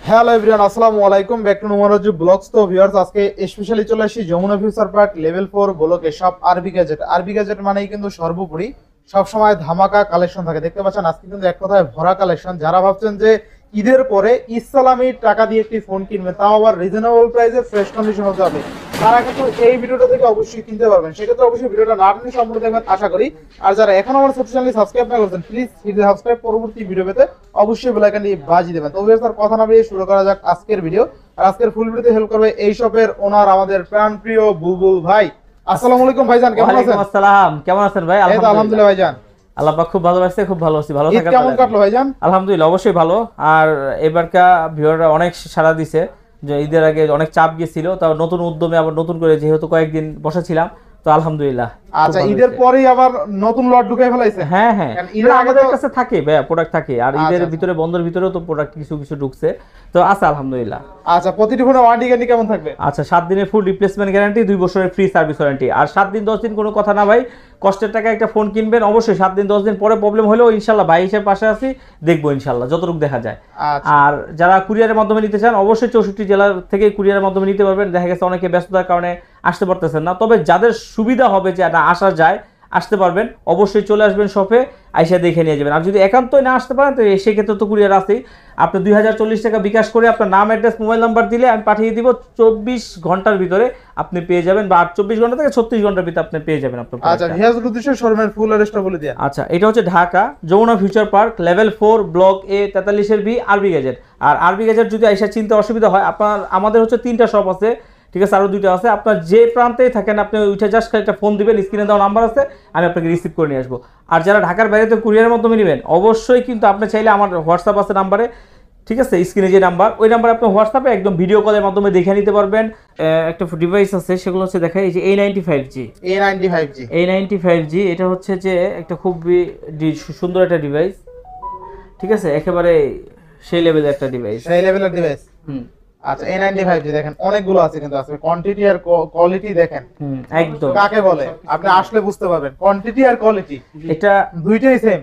Hello everyone, আসসালামু আলাইকুম, back to নুমারজু blogs. তো ভিউয়ার্স, আজকে স্পেশালি চলে আসি যমুনা ফিউচার পার্ক লেভেল 4 ব্লকে সব আরবি গ্যাজেট। আরবি গ্যাজেট মানেই কিন্তু সর্বোপরি সব সময় ধামাকা কালেকশন থাকে। দেখতে পাচ্ছেন আজকে কিন্তু এক কথায় ভরা কালেকশন। যারা ভাবছেন যে ঈদের পরে ইসলামি টাকা দিয়ে একটি ফোন কিনবে, তাও আবার রিজনেবল প্রাইসে ফ্রেশ কন্ডিশন হতে হবে, তারা কিন্তু এই ভিডিওটা থেকে অবশ্যই কিনতে পারবেন। সেক্ষেত্রে অবশ্যই ভিডিওটা না টেনে সম্পূর্ণ দেখবেন আশা করি। আর যারা এখন আমার ছোট চ্যানেল সাবস্ক্রাইব না করেছেন, প্লিজ সাবস্ক্রাইব, পরবর্তী ভিডিও পেতে অবশ্যই বেল আইকনটি বাজিয়ে দেবেন। তো স্যার কথা না বলে শুরু করা যাক আজকের ভিডিও। আর আজকের ফুল ভিডিওতে হেল্প করবে এই শপের ওনার আমাদের প্রাণপ্রিয় বুলবুল ভাই। আসসালামু আলাইকুম ভাইজান, কেমন আছেন? ওয়ালাইকুম আসসালাম, কেমন আছেন ভাই? আলহামদুলিল্লাহ ভাইজান, আল্লাহ পাক খুব ভালো আছে, খুব ভালো আছি। ভালো থাকার কেমন কাটলো ভাইজান? আলহামদুলিল্লাহ অবশ্যই ভালো। আর এবারকার ভিউয়াররা অনেক সাড়া দিছে, যে ঈদের আগে অনেক চাপ গেছিল, তাও নতুন উদ্যমে আবার নতুন করে যেহেতু কয়েকদিন বসেছিলাম, তো আলহামদুলিল্লাহ। আচ্ছা, ঈদের পরেই আবার নতুন লট ঢুকাই ফেলাইছে? হ্যাঁ হ্যাঁ, ঈদের আমাদের কাছে থাকে ভাই, প্রোডাক্ট থাকে। আর ঈদের ভিতরে বন্ধের ভিতরেও তো প্রোডাক্ট কিছু কিছু ঢুকছে, তো আছে আলহামদুলিল্লাহ। আচ্ছা, প্রতিটি ফোনে ওয়ারেন্টি গ্যারান্টি কেমন থাকবে? আচ্ছা, 7 দিনের ফুল রিপ্লেসমেন্ট গ্যারান্টি, 2 বছরের ফ্রি সার্ভিস ওয়ারেন্টি। আর 7 দিন 10 দিন কোনো কথা না ভাই, কষ্টের টাকা একটা ফোন কিনবেন, অবশ্যই 7 দিন 10 দিন পরে প্রবলেম হলেও ইনশাল্লাহ ভাই হিসেবে পাশে আছি, দেখবো ইনশাল্লাহ যতটুকু দেখা যায়। আর যারা কুরিয়ারের মাধ্যমে নিতে চান, অবশ্যই 64 জেলা থেকে কুরিয়ারের মাধ্যমে নিতে পারবেন। দেখা গেছে অনেকে ব্যস্ততার কারণে আসতে পারতেছেন না, তবে যাদের সুবিধা হবে যে এটা আসা যায়, আসতে পারবেন, অবশ্যই চলে আসবেন শপে, আইসা দেখে নিয়ে যাবেন। আর যদি একান্তই না আসতে পারেন, তো সেক্ষেত্রে তো কুরিয়ার আছেই। আপনি 2040 টাকা বিকাশ করে আপনার নাম, অ্যাড্রেস, মোবাইল নাম্বার দিলে আমি পাঠিয়ে দিব, 24 ঘন্টার ভিতরে আপনি পেয়ে যাবেন, বা 24 ঘন্টা থেকে 36 ঘন্টার ভিতরে আপনি পেয়ে যাবেন আপনার। আচ্ছা, ভিউয়ার্স উদ্দেশ্যে শোরুমের ফুল অ্যাড্রেসটা বলে দিন। আচ্ছা, এটা হচ্ছে Dhaka Jamuna future park level 4 block A 43 B RB gadget. আর আরবি গ্যাজেট যদি আইসা চিনতে অসুবিধা হয়, আমাদের হচ্ছে 3টা শপ আছে, ঠিক আছে, আরো 2টা আছে। আপনার যে প্রান্তেই থাকেন, আপনি উঠে জাস্ট একটা ফোন দিবেন, স্ক্রিনে দেওয়া নাম্বার আছে, আমি আপনাকে রিসিভ করে নিয়ে আসবো। আর যারা ঢাকার বাইরেতে কুরিয়ারের মাধ্যমে নেবেন, অবশ্যই কিন্তু আপনি চাইলে আমার হোয়াটসঅ্যাপ আছে নাম্বারে, ঠিক আছে, স্ক্রিনে যে নাম্বার, ওই নাম্বারে আপনি হোয়াটসঅ্যাপে একদম ভিডিও কলের মাধ্যমে দেখে নিতে পারবেন। একটা ডিভাইস আছে, সেগুলো হচ্ছে দেখাই, এই যে A95G। এটা হচ্ছে যে একটা খুবই সুন্দর একটা ডিভাইস, ঠিক আছে, একেবারে সেই লেভেলের একটা ডিভাইস। আচ্ছা, A95G দেখেন অনেকগুলো আছে, কিন্তু আছে কোয়ান্টিটি আর কোয়ালিটি দেখেন একদম কাকে বলে আপনি আসলে বুঝতে পারবেন। কোয়ান্টিটি আর কোয়ালিটি এটা দুইটাই সেম।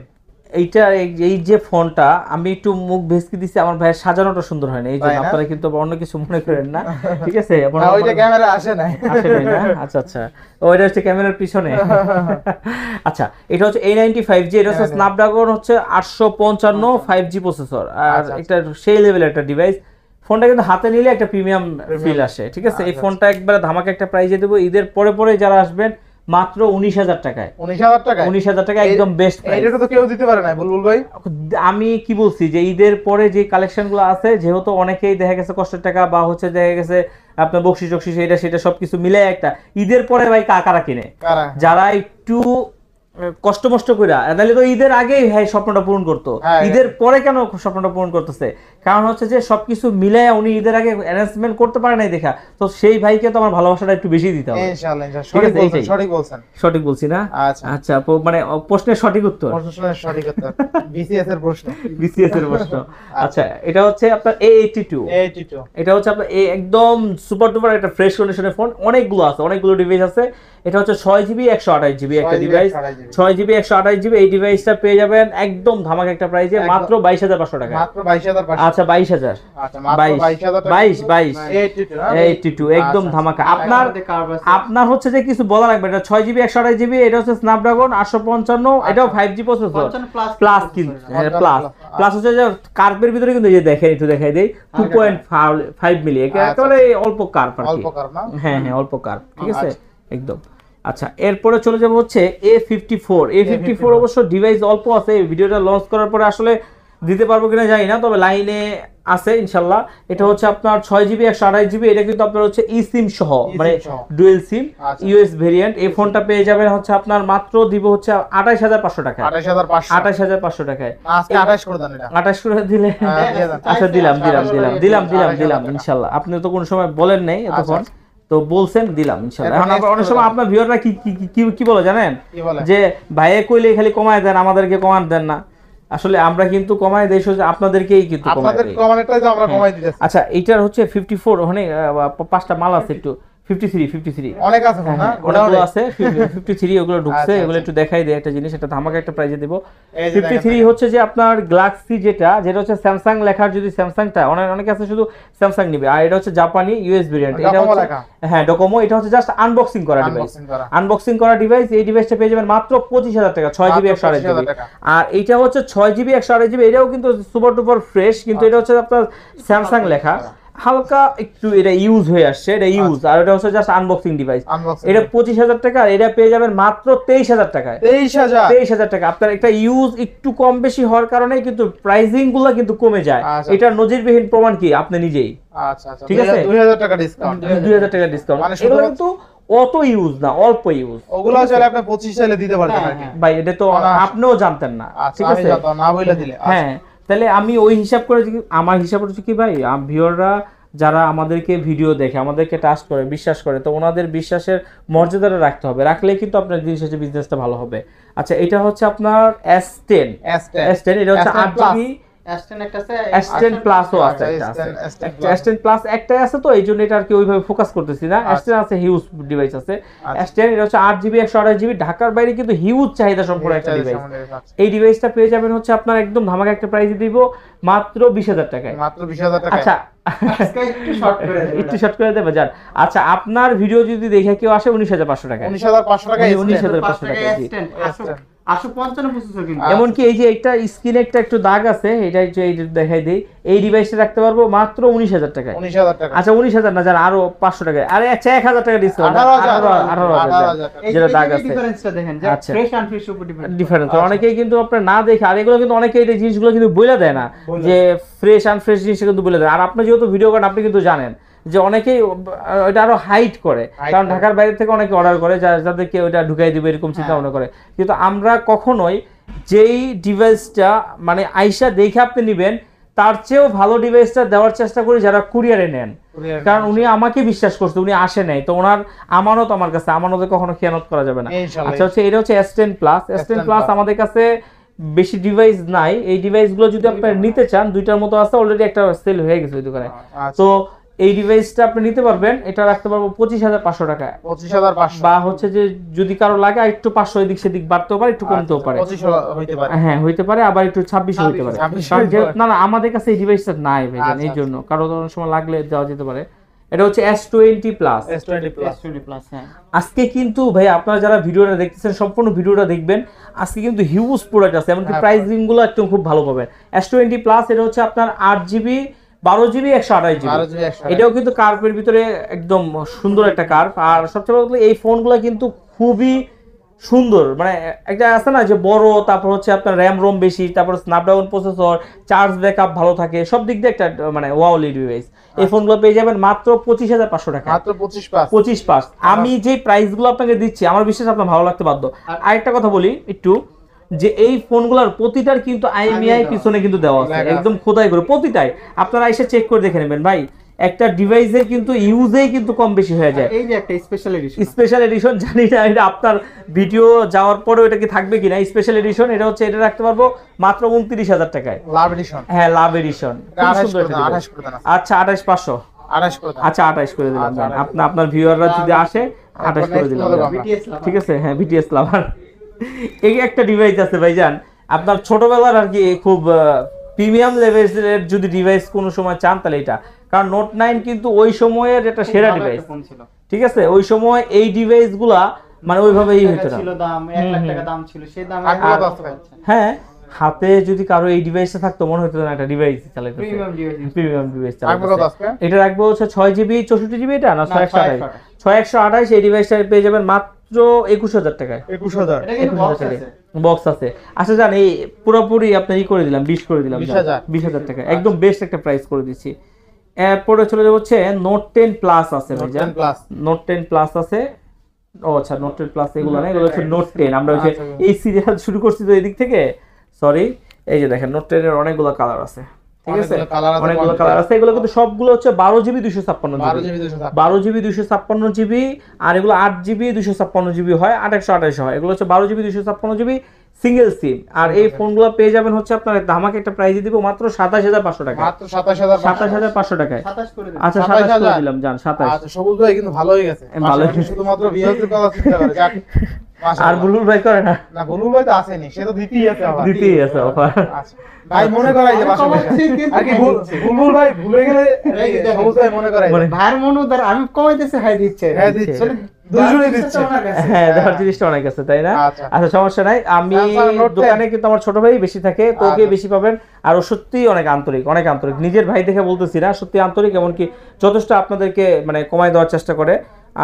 এইটা এই যে ফোনটা আমি একটু মুখ ভেসকে দিছি, আমার ভাইয়ের সাজানোটা সুন্দর হয় না, এই জন্য আপনারা কিন্তু অন্য কিছু মনে করেন না, ঠিক আছে? ওইটা ক্যামেরা আসে না। না, আচ্ছা আচ্ছা, ওইটা হচ্ছে ক্যামেরার পিছনে। আচ্ছা, এটা হচ্ছে A95G, এটা হচ্ছে স্ন্যাপড্রাগন হচ্ছে 855 5G প্রসেসর। আর এটা সেই লেভেলের একটা ডিভাইস। ফোনটা কিন্তু হাতে নিলে একটা প্রিমিয়াম ফিল আসে, ঠিক আছে? এই ফোনটা একবারে ধামাকা একটা প্রাইজে দেবো। ঈদের পরে পরে যারা আসবেন, মাত্র 19,000 টাকায়। 19,000 টাকা একদম বেস্ট প্রাইস। এটা তো কেউ দিতে পারে না বুলবুল ভাই। আমি কি বলছি যে ঈদের পরে যে কালেকশনগুলো আছে, যেহেতু অনেকেই দেখা গেছে কষ্টের টাকা বা হচ্ছে দেখা গেছে আপনার বকশিস টকশিস এটা সেটা সবকিছু মিলে একটা ঈদের পরে ভাই কারা কিনে, যারা একটু কষ্ট মষ্ট কইরা, তাহলে তো ঈদের আগেই ভাই স্বপ্নটা পূরণ করতো, ঈদের পরে কেন স্বপ্নটা পূরণ করতেছে? কারণ হচ্ছে যে সবকিছু মিলায় উনি ঈদের আগে অ্যারেঞ্জমেন্ট করতে পারে নাই দেখা, তো সেই ভাইকে তো আমার ভালোবাসাটা একটু বেশি দিতে হবে। ইনশাআল্লাহ, সঠিক বলছি না? আচ্ছা, মানে প্রশ্নের সঠিক উত্তর, বিসিএস এর প্রশ্ন। আচ্ছা, এটা হচ্ছে আপনার A82। এটা হচ্ছে আপনার একদম সুপার ডুপার একটা ফ্রেশ কন্ডিশনের ফোন। অনেকগুলো আছে, অনেকগুলো ডিভাইস আছে। এটা হচ্ছে 6GB 128GB একটা ডিভাইস, 6GB 128GB। এই ডিভাইসটা পেয়ে যাবেন একদম ধামাকা একটা প্রাইসে, মাত্র 22,500 টাকা। আচ্ছা, 22,000, 22 একদম ধামাকা। আপনার হচ্ছে যে কিছু বলা লাগবে, এটা 6GB 128GB, এটা হচ্ছে স্ন্যাপড্রাগন 855, এটাও 5G প্রসেসর প্লাস, কিন্তু প্লাস হচ্ছে যে কার্ভের ভিতরে কিন্তু এই যে দেখেন, একটু দেখাই দেই, 2.5 মিলি, একেবারে অল্প কার্ভ আর কি। হ্যাঁ হ্যাঁ, অল্প কার্ভ, ঠিক আছে একদম। আচ্ছা, এরপরে চলে যাবো হচ্ছে A54 অবশ্য ডিভাইস অল্প আছে, ভিডিওটা লঞ্চ করার পরে আসলে দিতে পারবো কিনা জানি না, তবে লাইনে আছে ইনশাল্লাহ। এটা হচ্ছে আপনার 6GB 128GB, এটা কিন্তু আপনার হচ্ছে eSIM সহ, মানে ডুয়েল সিম ইউএস ভেরিয়েন্ট। এই ফোনটা পেয়ে যাবেন হচ্ছে আপনার মাত্র দিব হচ্ছে 28,500 টাকা। 28,500 টাকায় 28 করে দিলে, আচ্ছা দিলাম ইনশাল্লাহ। আপনি তো কোনো সময় বলেন নাই এতক্ষণ, তো বলছেন, দিলাম ইনশাআল্লাহ। এখন অনেক সময় আপনার ভিউয়াররা কি বলে জানেন, যে ভাইয়ে কইলে খালি কমায় দেন, আমাদেরকে কমান দেন না। আসলে আমরা কিন্তু কমাই দেই, আপনাদেরকেই কিন্তু কমাই দেই। আচ্ছা, এইটার হচ্ছে 54, ওখানে 5টা মাল আছে, একটু 53 অনেক আছে ফোন না ওগুলো আছে 53 ওগুলো ঢুকছে এগুলো একটু দেখাই দেই একটা জিনিস এটা ধামাকা একটা প্রাইজে দেব 53 হচ্ছে যে আপনার গ্যালাক্সি যেটা হচ্ছে স্যামসাং লেখার যদি স্যামসাংটা অনেক আছে শুধু স্যামসাং নিবে আর এটা হচ্ছে জাপানি ইউএস ভেরিয়েন্ট এটা হচ্ছে হ্যাঁ ডোকোমো এটা হচ্ছে জাস্ট আনবক্সিং করা ডিভাইস এই ডিভাইসটা পেয়ে যাবেন মাত্র 25000 টাকা 6GB 128GB আর এটা হচ্ছে 6GB 128GB এটাও কিন্তু সুপার ডুপার ফ্রেশ কিন্তু এটা হচ্ছে আপনার স্যামসাং লেখা হালকা একটু এটা ইউজ হয়ে আসছে এটা ইউজ আর এটা হচ্ছে জাস্ট আনবক্সিং ডিভাইস এটা 25000 টাকা আর এটা পেয়ে যাবেন মাত্র 23000 টাকায় 23000 টাকা আপনার একটা ইউজ একটু কম বেশি হওয়ার কারণে কিন্তু প্রাইসিং গুলো কিন্তু কমে যায় এটা নজিরবিহীন প্রমাণ কি আপনি নিজেই আচ্ছা ঠিক আছে 2000 টাকা ডিসকাউন্ট 2000 টাকা ডিসকাউন্ট এগুলো কিন্তু অত ইউজ না অল্প ইউজ ওগুলো চাইলে আপনি 25 চাইলে দিতে পারতেন নাকি ভাই এটা তো আপনিও জানতেন না ঠিক আছে না বইলা দিলে হ্যাঁ তাহলে আমি ওই হিসাব করে আমার হিসাব হচ্ছে কি ভাই ভিউয়াররা যারা আমাদেরকে ভিডিও দেখে আমাদেরকে ট্রাস্ট করে বিশ্বাস করে তো ওনাদের বিশ্বাসের মর্যাদাটা রাখতে হবে রাখলে কিন্তু আপনার দিন শেষে বিজনেসটা ভালো হবে আচ্ছা এটা হচ্ছে আপনার S10 এটা হচ্ছে 8GB S10 একটা আছে S10 প্লাসও আছে S10 প্লাস একটাই আছে তো এইজন্য এটা আর কি ওইভাবে ফোকাস করতেছি না S10 আছে হিউজ ডিভাইস আছে S10 এটা হচ্ছে 8GB 128GB ঢাকার বাইরে কিন্তু হিউজ চাহিদা সম্পন্ন একটা ডিভাইস এই ডিভাইসটা পেয়ে যাবেন হচ্ছে আপনার একদম ধামাকা একটা প্রাইস দিব মাত্র 20000 টাকায় মাত্র 20000 টাকা আচ্ছা একটু শর্ট করে দেব জান আচ্ছা আপনার ভিডিও যদি দেখে কেউ আসে 19500 টাকা 19500 টাকা 19500 টাকা জি 855 প্রসেসর কিন্তু এমন কি এই যে একটা স্ক্রিনে একটা একটু দাগ আছে এটা একটু এই দেখাই দেই এই ডিভাইসটা রাখতে পারবো মাত্র 19000 টাকায় 19000 টাকা আচ্ছা 19000 না জান আরো 500 টাকা আরে আচ্ছা 1000 টাকা ডিসকাউন্ট 18000 যেটা দাগ আছে ডিফারেন্সটা দেখেন যে ফ্রেশ আন ফ্রেশ উপর ডিফারেন্স অনেকেই কিন্তু আপনারা না দেখে আর এগুলো কিন্তু অনেকেই এই জিনিসগুলো কিন্তু বলে দেয় না যে ফ্রেশ আন ফ্রেশ জিনিস কিন্তু বলে দেয় আর আপনি যেহেতু ভিডিও করেন আপনি কিন্তু জানেন যে অনেকেই এটা আরো হাইট করে কারণ ঢাকার বাইরে থেকে অনেকে অর্ডার করে যাদেরকে ওটা ঢুকাই দিবে এরকম চিন্তা ভাবনা করে কিন্তু আমরা কখনোই যেই ডিভাইসটা মানে আইসা দেখে আপনি নেবেন তার চেয়েও ভালো ডিভাইসটা দেওয়ার চেষ্টা করি যারা কুরিয়ারে নেন কারণ উনি আমাকে বিশ্বাস করছে উনি আসে নাই তো ওনার আমানত আমার কাছে আমানতে কখনো খেয়ানত করা যাবে না আচ্ছা হচ্ছে এটা হচ্ছে S10 প্লাস আমাদের কাছে বেশি ডিভাইস নাই এই ডিভাইসগুলো যদি আপনি নিতে চান দুইটার মতো আছে অলরেডি একটা সেল হয়ে গেছে ওই দোকানে তো এই ডিভাইসটা আপনি নিতে পারবেন এটা রাখতে পারবো 25500 টাকা 25500 বা হচ্ছে যে যদি কারো লাগে একটু 500 এদিক সেদিক বাড়তেও পারে একটু কমতেও পারে 25 হইতে পারে হ্যাঁ হইতে পারে আবার একটু 26 হইতে পারে কারণ যে না আমাদের কাছে এই ডিভাইসটা নাই ভাইজান এই জন্য কারো অনেক সময় লাগলে দেওয়া যেতে পারে এটা হচ্ছে S20 প্লাস হ্যাঁ আজকে কিন্তু ভাই আপনারা যারা ভিডিওটা দেখতেছেন সম্পূর্ণ ভিডিওটা দেখবেন আজকে কিন্তু হিউজ প্রোডাক্ট আছে এমনকি প্রাইসিং গুলো একদম খুব ভালো পাবেন S20 প্লাস এটা হচ্ছে আপনার 8GB 12GB 128GB এটাও কিন্তু কার্ভের ভিতরে একদম সুন্দর একটা কার্ভ আর সবচেয়ে বড় কথা এই ফোনগুলো কিন্তু খুবই সুন্দর মানে একটা আছে না যে বড় তারপর হচ্ছে আপনার র্যাম রোম বেশি তারপর স্ন্যাপড্রাগন প্রসেসর চার্জ ব্যাকআপ ভালো থাকে সব দিক দিয়ে একটা মানে ওয়াও ডিভাইস এই ফোনগুলো পেয়ে যাবেন মাত্র 25500 টাকা মাত্র 25 পাস আমি যে প্রাইসগুলো আপনাকে দিচ্ছি আমার বিশ্বাস আপনার ভালো লাগতে বাধ্য আরেকটা কথা বলি একটু যে এই ফোনগুলোর প্রতিটার কিন্তু IMEI পিছনে কিন্তু দেওয়া আছে একদম খোদাই করে প্রতিটাই আপনারা এসে চেক করে দেখে নেবেন ভাই একটা ডিভাইসের কিন্তু ইউজেই কিন্তু কম বেশি হয়ে যায় এই যে একটা স্পেশাল এডিশন জানি না এটা আপনার ভিডিও যাওয়ার পরেও এটা কি থাকবে কিনা স্পেশাল এডিশন এটা হচ্ছে এটা রাখতে পারবো মাত্র 29000 টাকায় লাভ এডিশন হ্যাঁ লাভ এডিশন আচ্ছা 28500 আচ্ছা 28 করে দিলাম আপনার ভিউয়াররা যদি আসে 28 করে দিলাম ঠিক আছে হ্যাঁ বিটিএস লাভার এই একটা ডিভাইস আছে ভাইজান আপনার ছোটবেলার আর কি খুব প্রিমিয়াম লেভেলের যদি ডিভাইস কোনো সময় চান তাহলে এটা কারণ নোট 9 কিন্তু ওই সময়ের একটা সেরা ডিভাইস ঠিক আছে ওই সময় এই ডিভাইসগুলা মানে ওইভাবেই হতো না ছিল দাম 1 লাখ টাকা দাম ছিল সেই দামে হ্যাঁ হাতে যদি কারো এই ডিভাইসটা থাকতো মনে হতো না একটা ডিভাইস চালাতে প্রিমিয়াম ডিভাইস চালাতে এটা রাখবো হচ্ছে 6GB 64GB এটা না 6128 এই ডিভাইসটা পেয়ে যাবেন মাত্র 21000 টাকায় 21000 এটা কিন্তু বক্স আছে আচ্ছা জান এই পুরোপুরি আপনার করে দিলাম 20 করে দিলাম 20000 টাকা একদম বেস্ট একটা প্রাইস করে দিচ্ছি এরপরে চলে যাব হচ্ছে নোট 10 প্লাস আছে ভাইজান নোট 10 প্লাস আছে ও আচ্ছা নোট 10 প্লাস এগুলো না এগুলো হচ্ছে নোট 10 আমরা হচ্ছে এই সিরিয়াল শুরু করছি তো এই দিক থেকে সরি এই যে দেখেন নোট 10 এর অনেকগুলো কালার আছে ঠিক আছে অনেকগুলো কালার আছে এগুলো কিন্তু সবগুলো হচ্ছে 12GB 256GB আর এগুলো 8GB 256GB হয় 828 হয় এগুলো হচ্ছে 12GB 256GB সিঙ্গেল সিম। আর এই ফোনগুলো পেয়ে যাবেন হচ্ছে আপনার ধামাকে একটা প্রাইজে দিব মাত্র 27500 টাকা, মাত্র 27500 27500 টাকায়। 27 করে দিন। আচ্ছা 27 করে দিলাম জান, 27। আচ্ছা সবুজ ভাই কিন্তু ভালো হয়ে গেছে, ভালো। শুধুমাত্র ভিউয়ার্স এর কথা চিন্তা করে যাক। আর বুলবুল ভাই করে না, না বুলবুল ভাই তো আসেনি, সে তো দিতেই আছে আবার। দিতেই আছে অফার। আচ্ছা ভাই মনে করাই যে পাশাপাশি আর কি বুলবুল ভাই ভুলে গেলে সবুজ ভাই মনে করাই মনে- ভাইয়ের মনোদার আমি কমাইতেছি, হাই দিচ্ছে। হ্যাঁ দিচ্ছে, দুজনেই দিচ্ছে। হ্যাঁ দেওয়ার জিনিসটা অনেক আছে তাই না? আচ্ছা। আচ্ছা সমস্যা নাই, আমি Samsung Note 10 দোকানে কিন্তু আমার ছোট ভাই বেশি থাকে, তো ওকে আচ্ছা। বেশি পাবেন। আর ও সত্যি অনেক আন্তরিক, অনেক আন্তরিক, নিজের ভাই দেখে বলতেছি না, সত্যি আন্তরিক, এমনকি যথেষ্ট আপনাদেরকে মানে কমায় দেওয়ার চেষ্টা করে।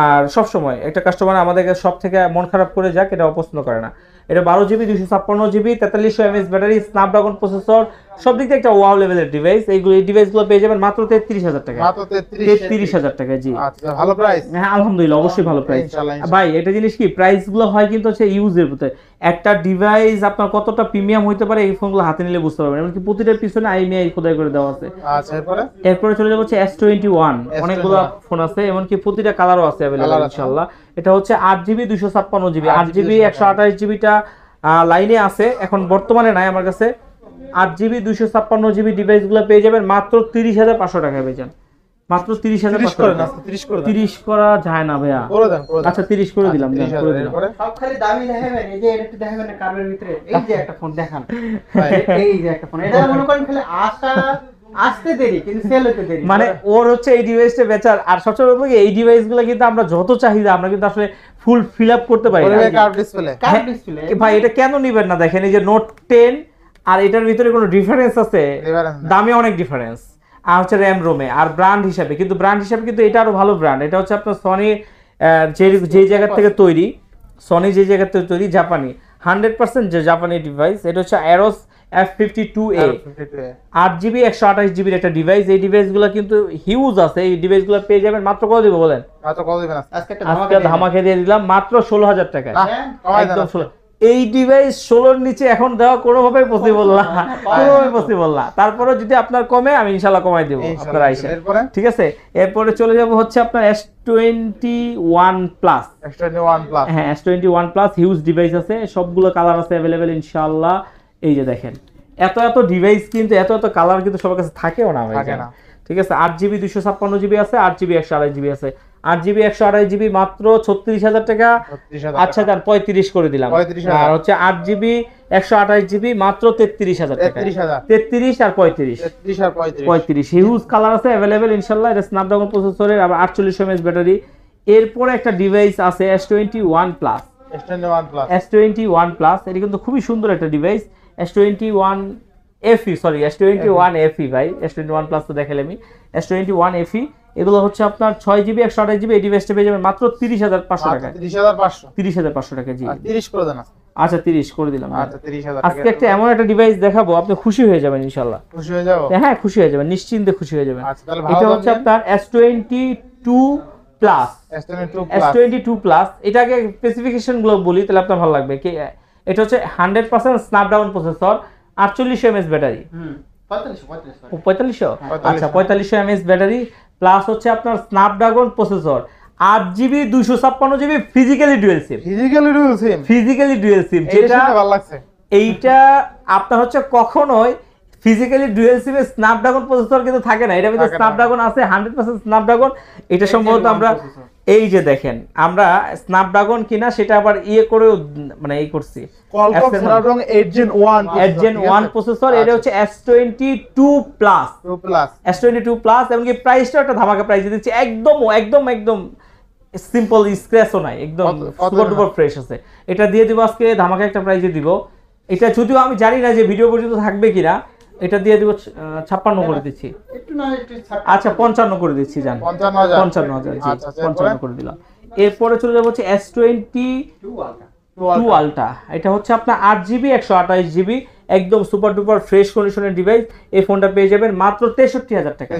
আর সব সময় একটা কাস্টমার আমাদেরকে সব থেকে মন খারাপ করে যাক এটা অপছন্দ করে না। এটা 12GB 256GB 4300 mAh battery, Snapdragon processor, সব দিক থেকে একটা ওয়াও লেভেলের ডিভাইস। এই ডিভাইসগুলো পেয়ে যাবেন মাত্র 33000 টাকা, মাত্র 33000 টাকা। জি আচ্ছা ভালো প্রাইস। হ্যাঁ আলহামদুলিল্লাহ, অবশ্যই ভালো প্রাইস। ইনশাআল্লাহ, ভাই এটা জিনিস কি, প্রাইস গুলো হয় কিন্তু হচ্ছে ইউজের উপরে। একটা ডিভাইস আপনার কতটা প্রিমিয়াম হইতে পারে এই ফোনগুলো হাতে নিলে বুঝতে পারবেন, এমনকি প্রতিটার পিছনে আইএমআই খোদাই করে দেওয়া আছে। আচ্ছা এরপরে এরপরে চলে যাবো হচ্ছে S21, অনেকগুলো ফোন আছে, এমনকি প্রতিটা কালারও আছে अवेलेबल ইনশাআল্লাহ। এটা হচ্ছে 8GB 256GB, 8GB 128GBটা লাইনে আছে, এখন বর্তমানে নাই আমার কাছে। 8GB 256GB ডিভাইসগুলো পেয়ে যাবেন মাত্র 30500 টাকায় পেয়ে যান, মাত্র 30 করে না, 30500। 30 করে দেন। 30 করা যায় না ভাইয়া, করে দেন, করে দেন। আচ্ছা 30 করে দিলাম, আচ্ছা, যান, 30,000 করে দিলাম। এরপরে সব খালি দামি দেখাবেন, এই যে এটা একটু দেখাবেন না কার্ডের ভিতরে, এই যে একটা ফোন দেখান, ভাই এই যে একটা ফোন, এটা মনে করেন খালি আসতে দেরি কিন্তু সেল হতে দেরি। মানে ওর হচ্ছে এই ডিভাইসটা বেচার। আর সবচেয়ে বড় কথা কি, এই ডিভাইসগুলো কিন্তু আমরা যত চাহিদা আমরা কিন্তু আসলে ফুল ফিল আপ করতে পারি না। কার্ভ ডিসপ্লে কার্ড ডিসপ্লে ভাই এটা কেন নিবেন না, দেখেন এই যে নোট 10 আর এটার ভিতরে কোনো ডিফারেন্স আছে? Difference নাই। দামে অনেক ডিফারেন্স, আর হচ্ছে র্যাম রোমে, আর ব্র্যান্ড হিসাবে কিন্তু এটা আরো ভালো ব্র্যান্ড। এটা হচ্ছে আপনার সনি যে জায়গা থেকে তৈরি, সনি যে জায়গা থেকে তৈরি, জাপানি 100% যে জাপানি ডিভাইস। এটা হচ্ছে অ্যারোস F52A 8GB 128GB একটা ডিভাইস। এই ডিভাইসগুলো কিন্তু হিউজ আছে, এই ডিভাইসগুলো পেয়ে যাবেন মাত্র কত দিব বলেন? মাত্র কত দিবেন আজকে? আজকে একটা আজকে ধামাকা দিয়ে দিলাম মাত্র 16000 টাকায়, না, কমাই দেন একদম আজকে। 16। এই ডিভাইস 16 নিচে এখন দেওয়া কোনোভাবেই পসিবল না, কোনোভাবে পসিবল না। তারপরে যদি আপনার কমে আমি ইনশাআল্লাহ কমাই দেব আপনার আইসা, এরপরে ঠিক আছে? এরপরে চলে যাব হচ্ছে আপনার S21 প্লাস। S21 প্লাস হ্যাঁ S21 প্লাস হিউজ ডিভাইস আছে, সবগুলো কালার আছে अवेलेबल ইনশাআল্লাহ। এই যে দেখেন এত ডিভাইস, কিন্তু এত কালার কিন্তু সবার কাছে থাকেও না ভাই, থাকে না। ঠিক আছে? 8GB 256GB আছে, 8GB 128GB আছে। 8GB 128GB মাত্র 36000 টাকা। 36000 আচ্ছা যান 35 করে দিলাম। 35,000 আর হচ্ছে 8GB 128GB মাত্র 33000 টাকা। 33,000 33 আর 35, 33 আর 35 35 হিউজ কালার আছে अवेलेबल ইনশাআল্লাহ। এটা স্ন্যাপড্রাগন প্রসেসরের, আবার 4800 mAh ব্যাটারি। এরপরে একটা ডিভাইস আছে S21 plus. S21 plus S21 plus এটা কিন্তু খুবই সুন্দর একটা device. S21 FE, sorry S21 FE ভাই, S21 প্লাস তো দেখালাম আমি। S21 FE এগুলো হচ্ছে আপনার 6GB 128GB, এই ডিভাইসটা পেয়ে যাবেন মাত্র 30500 টাকায়, 30500 30500 টাকা। জি 30 করে দেন আজকে। আচ্ছা 30 করে দিলাম। আচ্ছা 30000 আজকে একটা এমন একটা ডিভাইস দেখাবো আপনি খুশি হয়ে যাবেন ইনশাআল্লাহ। খুশি হয়ে যাবো। হ্যাঁ খুশি হয়ে যাবেন, নিশ্চিন্তে খুশি হয়ে যাবেন। আচ্ছা তাহলে ভালো এটা দাম হচ্ছে দেন। আপনার S22 plus. S22 plus S22 plus এটাকে স্পেসিফিকেশন গুলো বলি তাহলে আপনার ভালো লাগবে। এটা হচ্ছে 100% স্ন্যাপড্রাগন প্রসেসর, 4800 mAh ব্যাটারি। 4500 আচ্ছা 4500 mAh ব্যাটারি, প্লাস হচ্ছে আপনার Snapdragon processor, 8GB 256GB physically dual SIM. Physically dual SIM যেটা ভালো লাগছে। এইটা আপনার হচ্ছে কখনোই ফিজিক্যালি ডুয়াল সিমে স্ন্যাপড্রাগন প্রসেসর কিন্তু থাকে না, এটা ভিতরে থাকে না। স্ন্যাপড্রাগন আছে 100% স্ন্যাপড্রাগন। এটা সম্ভবত আমরা এই যে দেখেন আমরা স্ন্যাপড্রাগন কিনা সেটা আবার করে মানে এই করছি Qualcomm Snapdragon 8 Gen 1 Gen 1 processor. এটা হচ্ছে S22 plus, 2 plus S22 plus. এমনকি প্রাইসটা একটা ধামাকা প্রাইস দিচ্ছি, একদম সিম্পল, স্ক্র্যাচও নাই, একদম সুপার ডুপার ফ্রেশ আছে। এটা দিয়ে দিব আজকে ধামাকা একটা প্রাইসে দিব। এটা যদিও আমি জানি না যে ভিডিও পর্যন্ত থাকবে কিনা, এটা দিয়ে দিব 56 করে দিচ্ছি। আচ্ছা 55 করে দিচ্ছি, জান 55000 জি 55 করে দিলাম। এরপরে চলে যাব হচ্ছে S22 আলট্রা। এটা হচ্ছে আপনার 8GB 128GB একদম সুপার ডুপার ফ্রেশ কন্ডিশনের ডিভাইস। এই ফোনটা পেয়ে যাবেন মাত্র 63000 টাকা।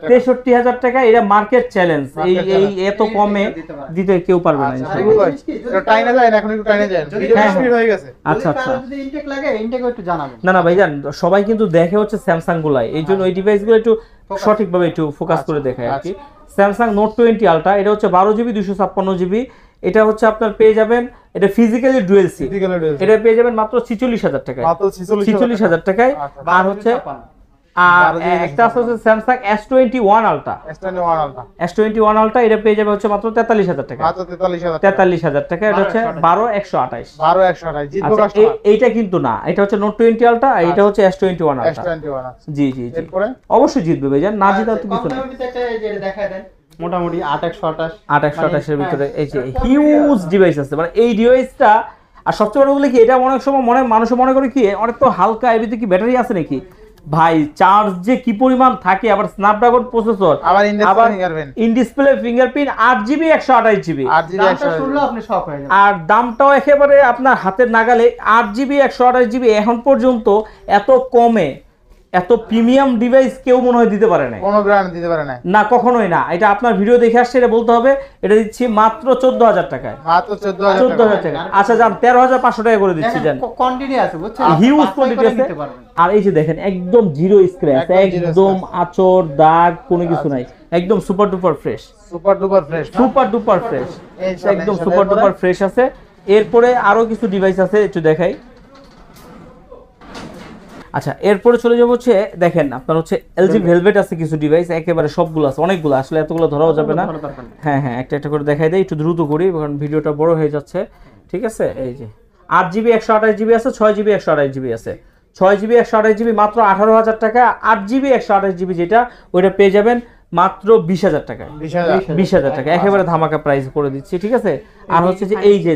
63000 টাকা, এটা মার্কেট চ্যালেঞ্জ। এই এত কমে দিতে কেউ পারবে না ইনশাআল্লাহ। টাইনা যায় না, এখন একটু টাইনা যায়, ভিডিও স্পিড হয়ে গেছে। আচ্ছা যদি ইনটেক লাগে ইনটেকও একটু জানাবেন। না ভাইজান, সবাই কিন্তু দেখে হচ্ছে স্যামসাং গুলাই, এই জন্য ওই ডিভাইসগুলো একটু সঠিকভাবে একটু ফোকাস করে দেখায় আর কি। স্যামসাং নোট 20 আলট্রা, এটা হচ্ছে 12GB 256GB, এটা হচ্ছে আপনার পেয়ে যাবেন, এটা ফিজিক্যালি ডুয়েল সিম, এটা পেয়ে যাবেন মাত্র 46000 টাকায়, মাত্র 46000 টাকায়। আর হচ্ছে আর একটা আছে Samsung S21 ultra, S21 ultra এটা পেয়ে যাবে হচ্ছে মাত্র 43000 টাকা, মাত্র 43000 টাকা। এটা হচ্ছে 12128, 12128 জিতবো আচ্ছা, কাস্টমার। এইটা কিন্তু না, এটা হচ্ছে Note 20 আলট্রা, আর এটা হচ্ছে S21 আলট্রা। জি জি জি, এরপরে অবশ্যই জিতবে ভাইজান, না জিতার তো কিছু না। দেখায় দেন মোটামুটি 828 828 এর ভিতরে এই যে হিউজ ডিভাইস আছে, মানে এই ডিভাইসটা। আর সবচেয়ে বড় বলে কি, এটা অনেক সময় মানুষ মনে করে কি অনেক তো হালকা, এর ভিতরে কি ব্যাটারি আছে নাকি ভাই, চার্জ যে কি পরিমাণ থাকে, আবার স্ন্যাপড্রাগন প্রসেসর, আবার in display fingerprint, 8GB 128GB, দামটা শুনলে আপনি শক হয়ে যাবেন। আর দামটাও একেবারে আপনার হাতের নাগালে। 8GB 128GB এখন পর্যন্ত এত কমে এত প্রিমিয়াম ডিভাইস কেউ মনে হয় দিতে পারে না, কোনো ব্র্যান্ড দিতে পারে না, না কখনোই না। এটা আপনার ভিডিও দেখে আসছে, এটা বলতে হবে। এটা দিচ্ছি মাত্র 14000 টাকায়, মাত্র 14000 টাকা। আচ্ছা যান 13500 টাকা করে দিচ্ছি জান, কোয়ান্টিটি আছে বুঝছেন, হিউজ কোয়ান্টিটি আছে। আর এই যে দেখেন একদম জিরো স্ক্র্যাচ, একদম আচর দাগ কোনো কিছু নাই, একদম super duper fresh, super duper fresh, একদম সুপার ডুপার ফ্রেশ আছে। এরপরে আরো কিছু ডিভাইস আছে, একটু দেখাই। আচ্ছা এরপরে চলে যাবো হচ্ছে, দেখেন আপনার হচ্ছে এলজি ভেলভেট আছে কিছু ডিভাইস, একেবারে সবগুলো আছে, অনেকগুলো, আসলে এতগুলো ধরাও যাবে না। হ্যাঁ হ্যাঁ, একটা একটা করে দেখাই দেয়, একটু দ্রুত করি কারণ ভিডিওটা বড় হয়ে যাচ্ছে। ঠিক আছে, এই যে 8GB 128GB আছে, 6GB 128GB আছে। 6GB 128GB মাত্র 18000 টাকা, 8GB 128GB যেটা ওইটা পেয়ে যাবেন মাত্র 20000 টাকায়, 20000 টাকা, একেবারে ধামাকা প্রাইস করে দিচ্ছি। ঠিক আছে, আর হচ্ছে যে এই যে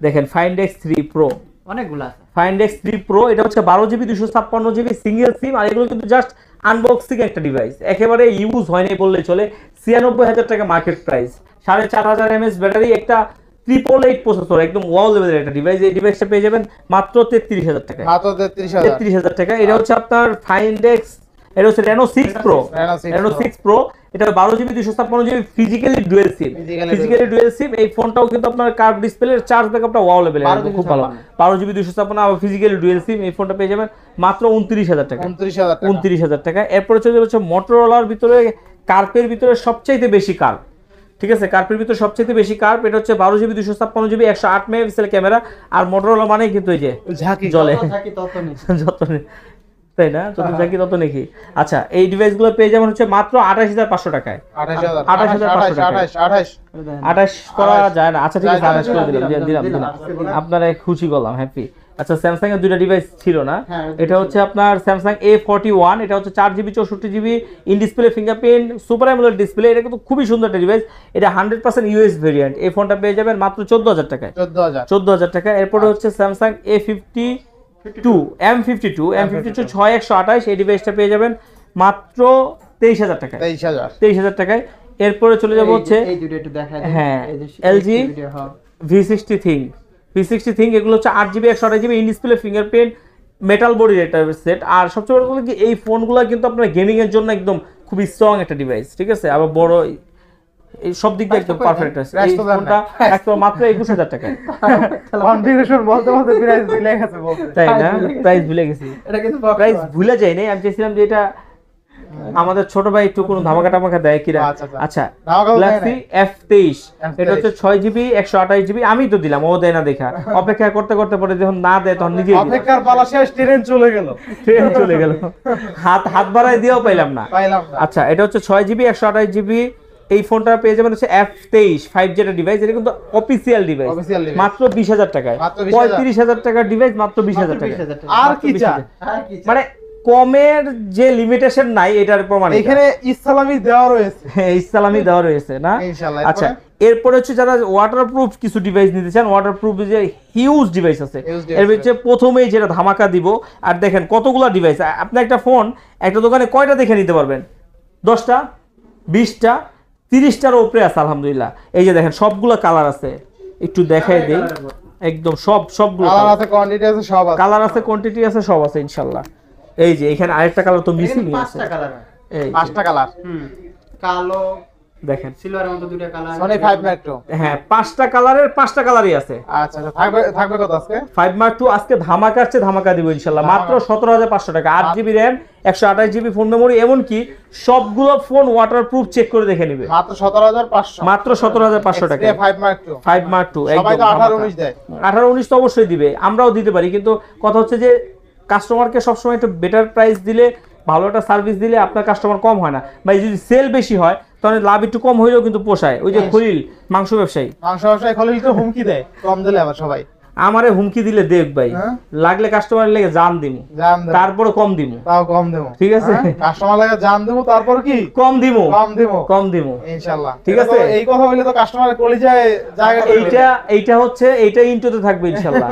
দেখেন Find X3 Pro, অনেকগুলো আছে। Find X3 Pro এটা হচ্ছে 12GB 256GB সিঙ্গেল সিম, আর এগুলো কিন্তু জাস্ট আনবক্সিং একটা ডিভাইস, একেবারে ইউজ হয়নি বললে চলে। 96000 টাকা মার্কেট প্রাইস, 4500 mAh ব্যাটারি, একটা 888 প্রসেসর, একদম ওয়াও লেভেলের একটা ডিভাইস। এই ডিভাইসটা পেয়ে যাবেন মাত্র 33000 টাকা, মাত্র 33000 টাকা। এটা হচ্ছে আপনার Find X, এটা হচ্ছে Reno 6 Pro, Reno 6 Pro, এটা 12GB 256GB ফিজিক্যালি ডুয়াল সিম। এই ফোনটাও কিন্তু আপনার কার্ভ ডিসপ্লের, চার্জ ব্যাকআপটা ওয়াও লেভেলের, খুব ভালো। 12GB 256 আবার ফিজিক্যালি ডুয়াল সিম, এই ফোনটা পেয়ে যাবেন মাত্র 29000 টাকা, 29000 টাকা। এরপরে চলে যাচ্ছে মোটরোলার ভিতরে, কার্ভের ভিতরে সবচাইতে বেশি কার্ভ। ঠিক আছে, কার্ভের ভিতরে সবচাইতে বেশি কার্ভ, এটা হচ্ছে 12GB 256GB 108 মেগাপিক্সেল ক্যামেরা। আর মোটরোলা মানে কিন্তু এই যে জ্বলে যত তাই না, যত ঝাঁকি তত নাকি। আচ্ছা এই ডিভাইসগুলো পেয়ে যাবেন হচ্ছে মাত্র 28500 টাকায়, 28500 টাকায়। 28 করা যায় না, আচ্ছা ঠিক আছে 28 করে দিলাম, আপনারা খুশি করলাম, হ্যাপি। আচ্ছা স্যামসাং এর দুইটা ডিভাইস ছিল না, এটা হচ্ছে আপনার স্যামসাং A41, এটা হচ্ছে 4GB 64GB in display fingerprint super AMOLED display, এটা কিন্তু খুবই সুন্দর একটা ডিভাইস। এটা 100% ইউএস ভেরিয়েন্ট, এই ফোনটা পেয়ে যাবেন মাত্র 14000 টাকায়, 14000 টাকা। এরপরে হচ্ছে স্যামসাং M52 6128, এই ডিভাইসটা পেয়ে যাবেন মাত্র 23000 টাকায়, 23000 টাকায়। এরপরে চলে যাব হচ্ছে হ্যাঁ LG V60 Think, এগুলো হচ্ছে 8GB 128GB in display fingerprint metal বডির একটা সেট। আর সবচেয়ে বড় কথা কি এই ফোনগুলো কিন্তু আপনার গেমিং এর জন্য একদম খুব স্ট্রং একটা ডিভাইস। ঠিক আছে, আবার বড় এই সব দিক দিয়ে একদম পারফেক্ট আছে। এই ফোনটা একদম মাত্র 21000 টাকায়, কনফিগারেশন বলতে প্রাইস ভুলে গেছে বলতে, তাই না? প্রাইস ভুলে গেছি, এটা কিন্তু প্রাইস ভুলে যাই নাই, আমি চাইছিলাম যে এটা আমাদের ছোট ভাই একটু কোনো ধামাকা টামাকা দেয় কিনা। আচ্ছা গ্যালাক্সি F23, এটা হচ্ছে 6GB 128GB, আমি তো দিলাম, ও দেয় না দেখা, অপেক্ষা করতে করতে পরে যখন না দেয় তখন নিজে অপেক্ষার পালা শেষ, ট্রেন চলে গেল, হাত বাড়াই দিয়েও পাইলাম না। আচ্ছা এটা হচ্ছে 6GB 128GB, এই ফোনটা পেয়ে যাবেন হচ্ছে F23 5G ডিভাইস, এটা কিন্তু অফিসিয়াল ডিভাইস, মাত্র 20000 টাকায়, 35000 টাকার ডিভাইস মাত্র 20000 টাকা। আর কি চাই, মানে কমের যে লিমিটেশন নাই এটার প্রমাণ এখানে ইসলামি দেওয়া রয়েছে না ইনশাআল্লাহ। আচ্ছা এরপরে হচ্ছে যারা ওয়াটারপ্রুফ কিছু ডিভাইস নিতে চান, ওয়াটারপ্রুফ যে হিউজ ডিভাইস আছে, এর ভিতরে প্রথমেই যেটা ধামাকা দিব। আর দেখেন কতগুলা ডিভাইস, আপনি একটা ফোন একটা দোকানে কয়টা দেখে নিতে পারবেন, 10টা 20টা 30টার উপরে আছে আলহামদুলিল্লাহ। এই যে দেখেন সবগুলো কালার আছে, একটু দেখাই দেই, একদম সবগুলো কালার আছে, কোয়ান্টিটি আছে, সব আছে, কালার আছে, কোয়ান্টিটি আছে, সব আছে ইনশাআল্লাহ। এই যে এখানে আরেকটা কালার তো মিসিং আছে, পাঁচটা কালার, এই 5টা কালার, কালো দেখেন সিলভারের মতো দুটো কালার। Sony 5 Mark II। হ্যাঁ 5টা কালারের 5টা কালারই আছে। আচ্ছা আচ্ছা, থাকবে কত আজকে? 5 Mark II আজকে ধামাকা আছে, ধামাকা দিব ইনশাআল্লাহ। মাত্র 17500 টাকা, 8GB RAM, 128GB phone memory, এমনকি সবগুলো ফোন ওয়াটারপ্রুফ চেক করে দেখে নেবে। মাত্র 17500। মাত্র 17500 টাকা। 5 Mark II। 5 Mark II সবাই একদম তো 18 19 দেয়। 18 19 তো অবশ্যই দিবে, আমরাও দিতে পারি, কিন্তু কথা হচ্ছে যে কাস্টমারকে সবসময় একটু বেটার প্রাইস দিলে, ভালো একটা সার্ভিস দিলে আপনার কাস্টমার কম হয় না, বা যদি সেল বেশি হয় তাহলে লাভ একটু কম হইলেও কিন্তু পোষায়। ওই যে খলিল মাংস ব্যবসায়ী, মাংস ব্যবসায়ী খলিল তো হুমকি দেয় কম দিলে আবার সবাই। আমারে হুমকি দিলে দেখ ভাই, হ্যাঁ? লাগলে কাস্টমার লেগে জান দিমু, জান দেব, তারপরে কম দিমু, তাও কম দেবো। ঠিক আছে? কাস্টমার লাগে জান দেবো, তারপর কি কম দিমু, কম দেবো কম দিমু। ইনশাআল্লাহ। ঠিক এটা তো আছে? এই কথা বললে তো কাস্টমারের কলিজায় জায়গা করে দেবে। এইটা হচ্ছে এইটা ইন্টুতে থাকবে ইনশাআল্লাহ।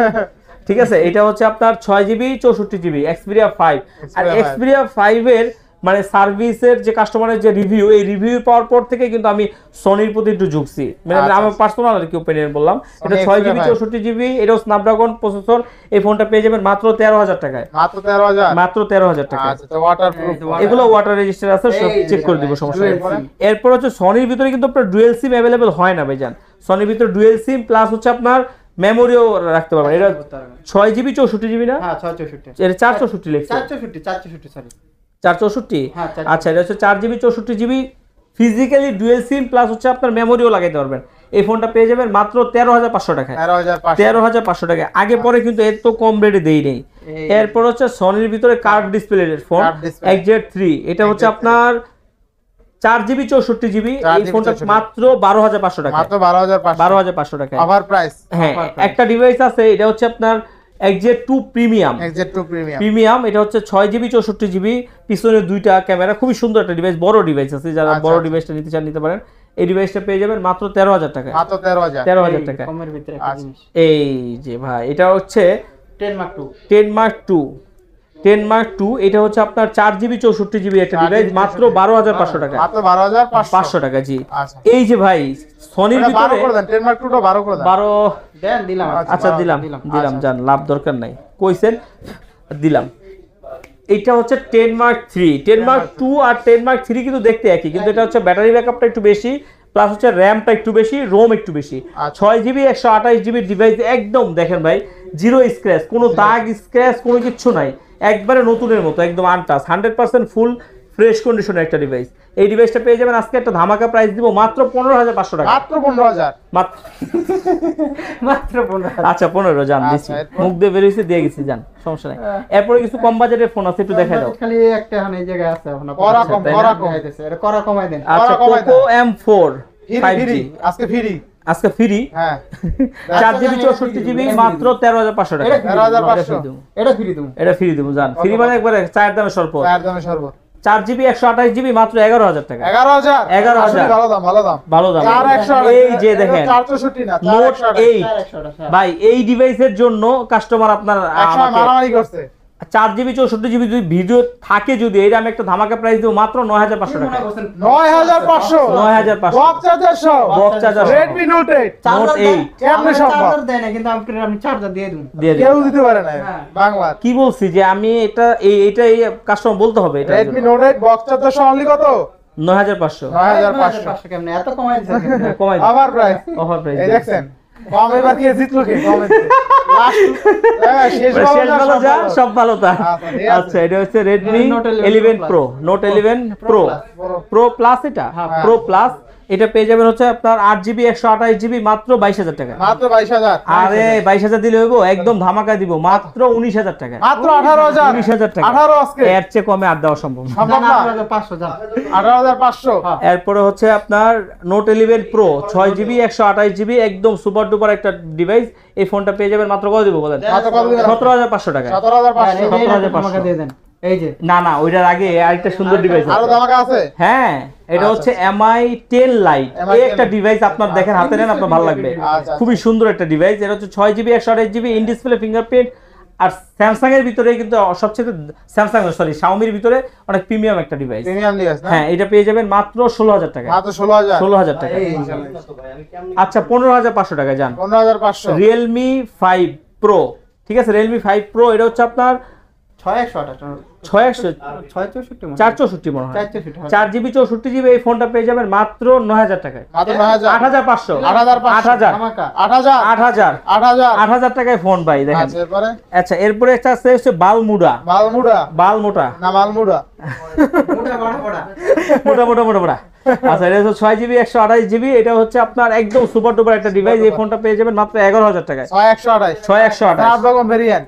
ঠিক আছে, এটা হচ্ছে আপনার 6GB 64GB Xperia 5। আর Xperia 5 Xperia 5 এর মানে সার্ভিসের যে কাস্টমারের যে রিভিউ, এই রিভিউ পাওয়ার পর থেকে কিন্তু আমি সনির প্রতি একটু ঝুঁকছি, মানে আচ্ছা, আমার পার্সোনাল আর কি ওপিনিয়ন বললাম। এটা Xperia 6GB 5 64GB, এটাও স্ন্যাপড্রাগন প্রসেসর। এই ফোনটা পেয়ে যাবেন মাত্র 13000 টাকায়, মাত্র 13000। মাত্র 13000 টাকায়। আচ্ছা তো ওয়াটারপ্রুফ। এগুলো ওয়াটার রেজিস্টার আছে, সব এই চেক যে করে দিব, ভাই, সমস্যা নেই। dual SIM। এরপর হচ্ছে সনির ভিতরে কিন্তু আপনার ডুয়েল সিম অ্যাভেলেবেল হয় না ভাইজান। সনির ভিতরে ডুয়েল সিম প্লাস হচ্ছে আপনার মেমোরিও রাখতে পারবেন। এটা 6GB 64GB না, হ্যাঁ 664। এটা 464 লিখছে, 464 সরি। 464। হ্যাঁ, 464 আচ্ছা, এটা হচ্ছে 4GB 64GB ফিজিক্যালি ডুয়েল সিম প্লাস হচ্ছে আপনার মেমোরিও লাগাইতে পারবেন। এই ফোনটা পেয়ে যাবেন মাত্র 13500 টাকায়। 13500। 13500 টাকা, আগে পরে কিন্তু এত কম রেটে দেই নেই। এরপর হচ্ছে সনির ভিতরে curve display phone Curved display। XZ3, এটা হচ্ছে আপনার 4GB 64GB। এই 4GB ফোনটা 64 মাত্র 12500 টাকা, মাত্র 12500। 12500 টাকা। Offer price. হ্যাঁ, offer price। একটা ডিভাইস আছে, এটা হচ্ছে আপনার XZ2 premium. XZ2 premium. Premium, এটা হচ্ছে 6GB 64GB, পিছনে দুইটা ক্যামেরা, খুবই সুন্দর একটা ডিভাইস, বড় ডিভাইস আছে, যারা আচ্ছা, বড় আচ্ছা। ডিভাইসটা নিতে চান নিতে পারেন। এই ডিভাইসটা পেয়ে যাবেন মাত্র 13000 টাকা, মাত্র 13000। 13000 টাকা। কমের ভিতরে একটা আচ্ছা। জিনিস। এই যে ভাই, এটা হচ্ছে 10 Mark II। 10 Mark II। 10 Mark II, এটা হচ্ছে আপনার 4GB 64GB একটা 4GB ডিভাইস, মাত্র 12500 টাকা, মাত্র 12500। 500 টাকা। জি, আচ্ছা। এই যে ভাই সনির এটা 12 ভিতরে করে দেন, 10 Mark II টা 12 করে দেন। 12। দেন দিলাম। আচ্ছা, দিলাম আচ্ছা। জান, লাভ দরকার নাই, কইছেন দিলাম। এটা হচ্ছে 10 Mark III। 10 Mark II আর 10 Mark III কিন্তু দেখতে একই, কিন্তু এটা হচ্ছে ব্যাটারি ব্যাকআপটা একটু বেশি, প্লাস হচ্ছে র্যামটা একটু বেশি, রোম একটু বেশি। আচ্ছা। 6GB 128GB ডিভাইস, একদম দেখেন ভাই, জিরো স্ক্র্যাচ, কোনো দাগ স্ক্র্যাচ কোনো কিছু নাই, একবারে নতুনের মতো, একদম আনটাচ, 100% ফুল ফ্রেশ কন্ডিশনের একটা ডিভাইস। এই ডিভাইসটা পেয়ে যাবেন আজকে একটা ধামাকা প্রাইস দিব মাত্র 15500 টাকা। মাত্র 15000। মাত্র মাত্র 15। আচ্ছা 15 জান আচ্ছা, দিছি, এরপর? মুখ দিয়ে বেরিয়েছে, দিয়ে গেছি জান, সমস্যা নাই। এরপরে কিছু কম বাজেটের ফোন আছে, একটু দেখাই দাও। খালি একটা এখন এই জায়গায় আছে এখন করা কম, তাই না? করা কম। দেখাইতেছে, এটা করা কমাই দেন। আচ্ছা, কমাই Poco M4 free 5G free আজকে ফ্রি। আজকে ফ্রি, হ্যাঁ 4GB 64GB মাত্র 13500 টাকা। 13500। এটা ফ্রি দেবো। এটা ফ্রি দেবো জান, ফ্রি মানে একবারে চায়ের দামে স্বল্প। চার দামে সর্ব। 4GB 128GB মাত্র 11000 টাকা। 11000। 11000 আসলে ভালো দাম, ভালো দাম। ভালো দাম। 4100। এই যে দেখেন 464 না, নোট 4100। 8 ভাই, এই ডিভাইসের জন্য কাস্টমার আপনার একসময় আমাকে মারামারি করছে। 4GB 64GB যদি ভিডিও থাকে, যদি এটা আমি একটা ধামাকা প্রাইস দেবো মাত্র 9500 টাকা। 9500। 9500 বক্স চার্জার সহ। Box charger Redmi Note 8 Note 8 কেমনে সম্ভব? চার্জার দেয় না, কিন্তু আমি চার্জার দিয়ে দেবো। দিয়ে দিন। কেউ দিতে পারে না হ্যাঁ। বাংলা। কি বলছি যে আমি এটা এইটা এই কাস্টমার বলতে হবে, এটা Redmi Note 8 বক্স চার্জার সহ only কত? 9500 9500। 500 কেমনে এত কমাই দিছে? কমাই আবার প্রাইস। অফার প্রাইস এই দেখছেন কম এবার কি জিতলো কে কমেন্টে লাস্ট শেষ শেষ ভালো যা ভালো। সব ভালো তা। আচ্ছা, ঠিক আছে। আচ্ছা, এটা হচ্ছে Redmi Note 11 11 Pro, Note 11 Pro, Pro Plus, এটা Pro Plus, এটা পেয়ে যাবেন হচ্ছে আপনার 8GB 128GB মাত্র 22000 টাকা। মাত্র 22000। আরে 22000 দিলে হইব, একদম ধামাকা দিব মাত্র 19000 টাকা। মাত্র 18000। 19000 টাকা। 18 আজকে এর চেয়ে কমে আর দেওয়া সম্ভব না। সম্ভব না। 500 যা। 18500। এরপরে হচ্ছে আপনার Note 11 Pro 6GB 128GB একদম সুপার ডুপার একটা ডিভাইস। এই ফোনটা পেয়ে যাবেন মাত্র কত দিব বলেন? মাত্র কত দিবেন? 17500 টাকা। 17500। 17500 আমাকে দিয়ে দেন। এই যে না না, ওইটার আগে আরেকটা সুন্দর ডিভাইস আরো আছে। ধামাকা আছে। হ্যাঁ, এটা হচ্ছে MI 10 Lite। MI এই একটা ডিভাইস আপনার দেখেন, হাতে নেন, আপনার ভালো লাগবে। আচ্ছা। খুবই সুন্দর একটা ডিভাইস। এটা হচ্ছে 6GB 128GB in display fingerprint. আর স্যামসাং এর ভিতরে কিন্তু সবচেয়ে Xiaomi এর ভিতরে অনেক প্রিমিয়াম একটা ডিভাইস। প্রিমিয়াম ডিভাইস না? হ্যাঁ, এটা পেয়ে যাবেন মাত্র 16000 টাকা। মাত্র 16000। 16000 টাকা। এই ইনশাআল্লাহ। আচ্ছা, 15500 টাকা যান। 15500। Realme 5 Pro, ঠিক আছে, Realme 5 Pro, এটা হচ্ছে আপনার 464 মনে হয় 4GB 64GB এই ফোনটা পেয়ে যাবেন মাত্র 9000 টাকায়। মাত্র 9000 8500 8000 8000 টাকায় ফোন ভাই দেখেন। আচ্ছা এরপরে এরপরে একটা আছে হচ্ছে বালমুডা মালমুডা মোটা। আচ্ছা এটা হচ্ছে 6GB 128GB, এটা হচ্ছে আপনার একদম সুপার ডুপার একটা ডিভাইস। এই ফোনটা পেয়ে যাবেন মাত্র 11000 টাকায়। 6128 স্ন্যাপড্রাগন ভেরিয়েন্ট,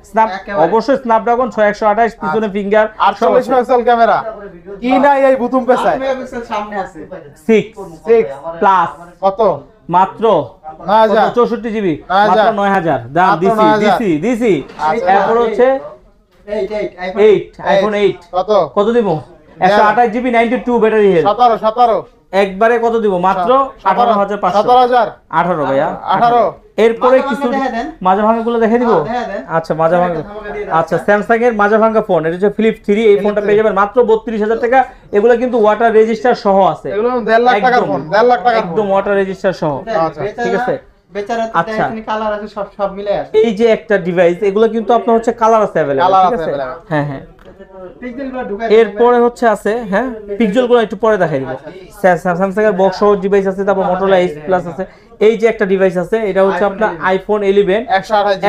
অবশ্যই স্ন্যাপড্রাগন 6128, পিছনে ফিঙ্গার 48 মেগাপিক্সেল ক্যামেরা, কি নাই এই বুতুম পেছায়, সামনে আছে 6 প্লাস কত মাত্র 9000 64GB মাত্র 9000 দাম দিছি। এরপর হচ্ছে 8 আইফোন 8 কত দিব? 128GB 92 ব্যাটারি হেলথ 17 একবারে কত দিব? মাত্র 18500 18 ভাইয়া 18 এরপরে কিছু মাজা ভাঙা গুলো দেখে দিব। আচ্ছা মাজা ভাঙা, আচ্ছা স্যামসাং এর মাজা ভাঙা ফোন, এটা হচ্ছে ফ্লিপ 3। এই ফোনটা পেয়ে যাবেন মাত্র 32000 টাকা। এগুলো কিন্তু ওয়াটার রেজিস্টার সহ আছে, এগুলো 1.5 লাখ টাকার ফোন, 1.5 লাখ টাকা একদম ওয়াটার রেজিস্টার সহ। ঠিক আছে বেচারা তো আচ্ছা। এখানে কালার আছে, সব মিলে আছে। এই যে একটা ডিভাইস, এগুলো কিন্তু আপনার হচ্ছে কালার আছে अवेलेबल, ঠিক আছে হ্যাঁ। পিক্সেলগুলো ঢুকাই এরপরে হচ্ছে আছে পিক্সেলগুলো একটু পরে দেখাই দিব। স্যামসাং এর বক্স সহ ডিভাইস আছে, তারপর মোটরোলা H প্লাস আছে। এই যে একটা ডিভাইস আছে, এটা হচ্ছে আপনার আইফোন 11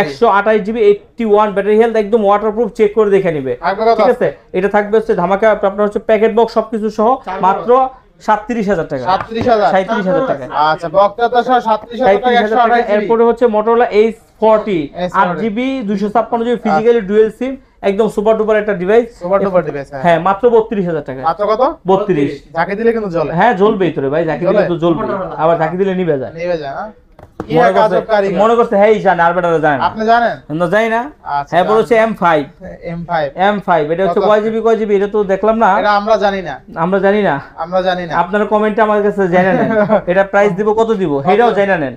128GB 81 ব্যাটারি হেলথ, একদম ওয়াটারপ্রুফ, চেক করে দেখে নিবে। ঠিক আছে এটা থাকবে হচ্ছে ধামাকা আপনার হচ্ছে প্যাকেট বক্স সবকিছু সহ মাত্র 37000 টাকা। 37000 টাকা। আচ্ছা বক্সটা তো 37000 টাকা। এরপরে হচ্ছে Motorola H40 8GB 256GB physically dual সিম, একদম সুপার ডুপার একটা ডিভাইস, হ্যাঁ মাত্র 32000 টাকা। মাত্র কত? 32। ঝাঁকি দিলে কিন্তু জ্বলে। হ্যাঁ জ্বলবেই তো রে ভাই, ঝাঁকি দিলে তো জ্বলবে, আবার ঝাঁকি দিলে নিভে যায়। মনে করছে হ্যাঁ জানে, আর বেটারা জানে, আপনি জানেন না জানি না। হ্যাঁ বড় হচ্ছে M5 এটা হচ্ছে কয় জিবি এটা তো দেখলাম না, এটা আমরা জানি না আপনারা কমেন্টে আমার কাছে জানেন এটা প্রাইস দিব, কত দিব এটাও জানা নেন